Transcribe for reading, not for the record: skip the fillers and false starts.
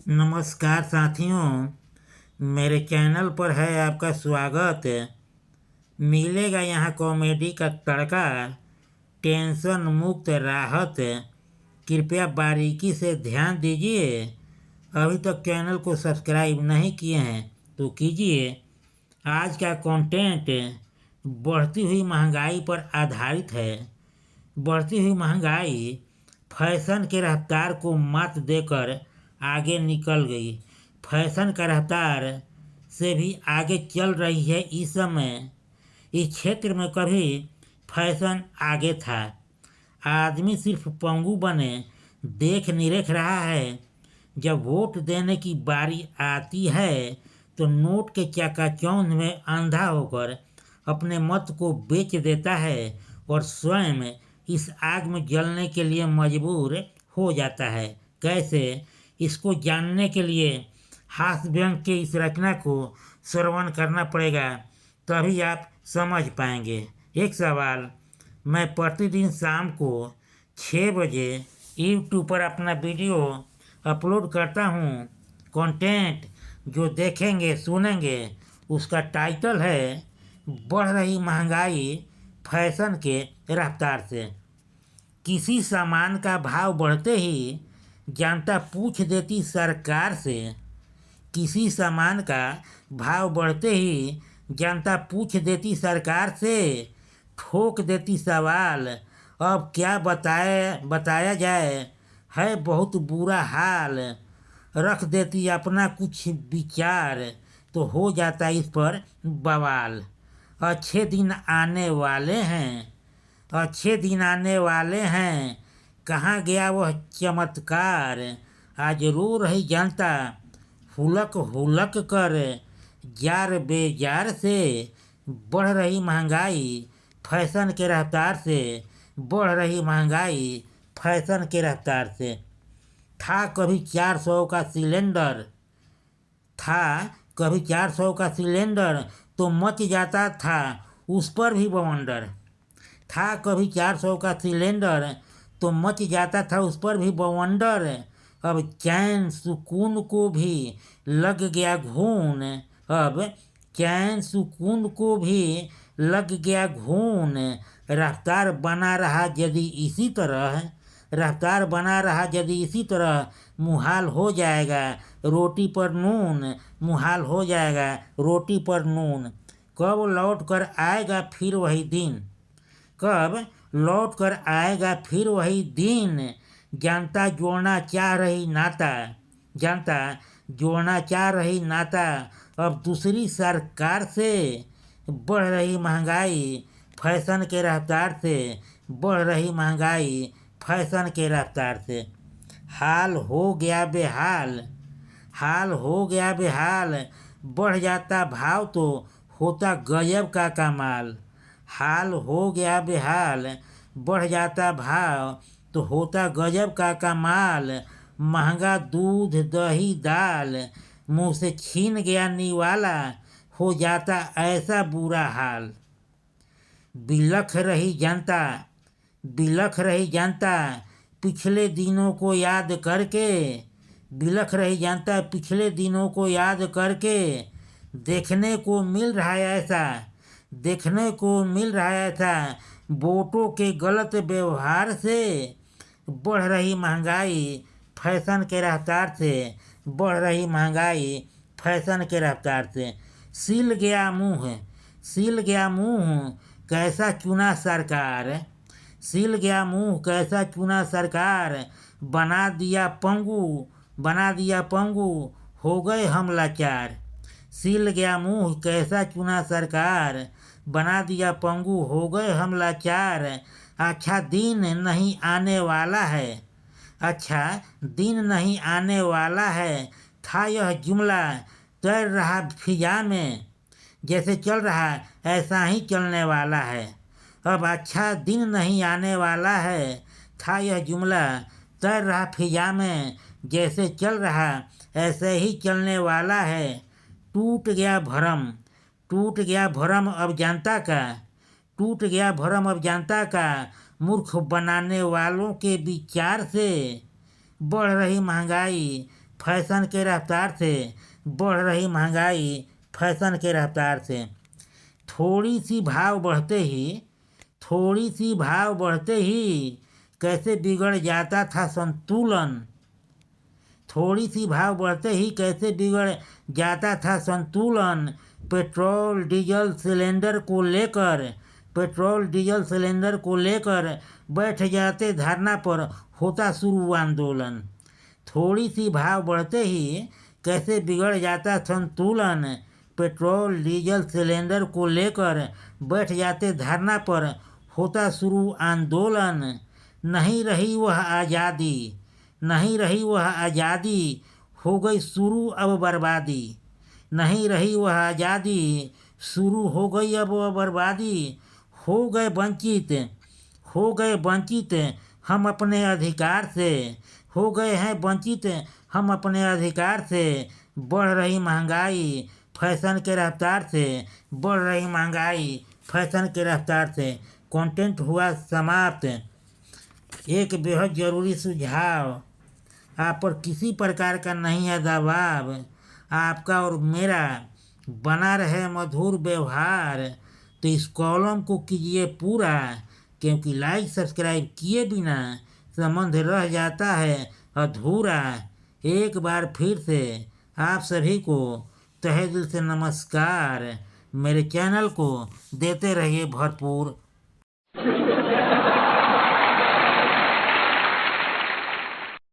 नमस्कार साथियों, मेरे चैनल पर है आपका स्वागत। मिलेगा यहाँ कॉमेडी का तड़का, टेंशन मुक्त राहत। कृपया बारीकी से ध्यान दीजिए। अभी तक चैनल को सब्सक्राइब नहीं किए हैं तो कीजिए। आज का कंटेंट बढ़ती हुई महंगाई पर आधारित है। बढ़ती हुई महंगाई फैशन के रफ्तार को मात देकर आगे निकल गई। फैशन का रफ्तार से भी आगे चल रही है इस समय। इस क्षेत्र में कभी फैशन आगे था। आदमी सिर्फ पंगु बने देख निरेख रहा है। जब वोट देने की बारी आती है तो नोट के चकाचौंध में अंधा होकर अपने मत को बेच देता है और स्वयं इस आग में जलने के लिए मजबूर हो जाता है। कैसे, इसको जानने के लिए हास्य व्यंग के इस रचना को श्रवण करना पड़ेगा, तभी आप समझ पाएंगे। एक सवाल, मैं प्रतिदिन शाम को 6 बजे यूट्यूब पर अपना वीडियो अपलोड करता हूँ। कंटेंट जो देखेंगे सुनेंगे उसका टाइटल है बढ़ रही महंगाई फैशन के रफ्तार से। किसी सामान का भाव बढ़ते ही जनता पूछ देती सरकार से। किसी सामान का भाव बढ़ते ही जनता पूछ देती सरकार से। ठोक देती सवाल, अब क्या बताया जाए, है बहुत बुरा हाल। रख देती अपना कुछ विचार, तो हो जाता इस पर बवाल। अच्छे दिन आने वाले हैं, अच्छे दिन आने वाले हैं, कहाँ गया वह चमत्कार। आज रो रही जनता हुलक हुलक कर, जार बेजार से। बढ़ रही महंगाई फैशन के रफ्तार से। बढ़ रही महंगाई फैशन के रफ्तार से। था कभी 400 का सिलेंडर, था कभी 400 का सिलेंडर, तो मच जाता था उस पर भी बवंडर। था कभी 400 का सिलेंडर, तो मच जाता था उस पर भी बवंडर। अब चैन सुकून को भी लग गया घून। अब चैन सुकून को भी लग गया घून। रफ्तार बना रहा यदि इसी तरह, रफ्तार बना रहा यदि इसी तरह, मुहाल हो जाएगा रोटी पर नून। मुहाल हो जाएगा रोटी पर नून। कब लौट कर आएगा फिर वही दिन, कब लौट कर आएगा फिर वही दिन। जनता जोड़ना चाह रही नाता, जनता जोड़ना चाह रही नाता अब दूसरी सरकार से। बढ़ रही महंगाई फैशन के रफ्तार से। बढ़ रही महंगाई फैशन के रफ्तार से। हाल हो गया बेहाल, हाल हो गया बेहाल। बढ़ जाता भाव तो होता गजब का कमाल। हाल हो गया बेहाल, बढ़ जाता भाव तो होता गजब का कमाल। महंगा दूध दही दाल, मुंह से छीन गया निवाला, हो जाता ऐसा बुरा हाल। बिलख रही जनता, बिलख रही जनता पिछले दिनों को याद करके। बिलख रही जनता पिछले दिनों को याद करके। देखने को मिल रहा है ऐसा, देखने को मिल रहा है ऐसा, वोटों के गलत व्यवहार से। बढ़ रही महंगाई फैशन के रफ्तार से। बढ़ रही महंगाई फैशन के रफ्तार से। सिल गया मुंह, सिल गया मुंह कैसा चुना सरकार। सिल गया मुंह कैसा चुना सरकार। बना दिया पंगु, बना दिया पंगु, हो गए हम लाचार। सिल गया मुंह कैसा चुना सरकार, बना दिया पंगु, हो गए हम लाचार। अच्छा दिन नहीं आने वाला है, अच्छा दिन नहीं आने वाला है, था यह जुमला तैर रहा फिजा में। जैसे चल रहा ऐसा ही चलने वाला है। अब अच्छा दिन नहीं आने वाला है, था यह जुमला तैर रहा फिजा में। जैसे चल रहा ऐसे ही चलने वाला है। टूट गया भरम, टूट गया भरम अब जनता का। टूट गया भरम अब जनता का, मूर्ख बनाने वालों के विचार से। बढ़ रही महंगाई फैशन के रफ्तार से बढ़ रही महंगाई फैशन के रफ्तार से। थोड़ी सी भाव बढ़ते ही कैसे बिगड़ जाता था संतुलन। थोड़ी सी भाव बढ़ते ही कैसे बिगड़ जाता था संतुलन। पेट्रोल डीजल सिलेंडर को लेकर बैठ जाते धरना पर, होता शुरू आंदोलन। थोड़ी सी भाव बढ़ते ही कैसे बिगड़ जाता संतुलन। पेट्रोल डीजल सिलेंडर को लेकर बैठ जाते धरना पर, होता शुरू आंदोलन। नहीं रही वह आज़ादी, हो गई शुरू अब बर्बादी। नहीं रही वह आज़ादी, शुरू हो गई अब बर्बादी। हो गए वंचित हम अपने अधिकार से। हो गए हैं वंचित हम अपने अधिकार से। बढ़ रही महंगाई फैशन के रफ्तार से। बढ़ रही महंगाई फैशन के रफ्तार से। कंटेंट हुआ समाप्त। एक बेहद ज़रूरी सुझाव, आप पर किसी प्रकार का नहीं है दबाव। आपका और मेरा बना रहे मधुर व्यवहार, तो इस कॉलम को कीजिए पूरा, क्योंकि लाइक सब्सक्राइब किए बिना संबंध रह जाता है अधूरा। एक बार फिर से आप सभी को तहे दिल से नमस्कार। मेरे चैनल को देते रहिए भरपूर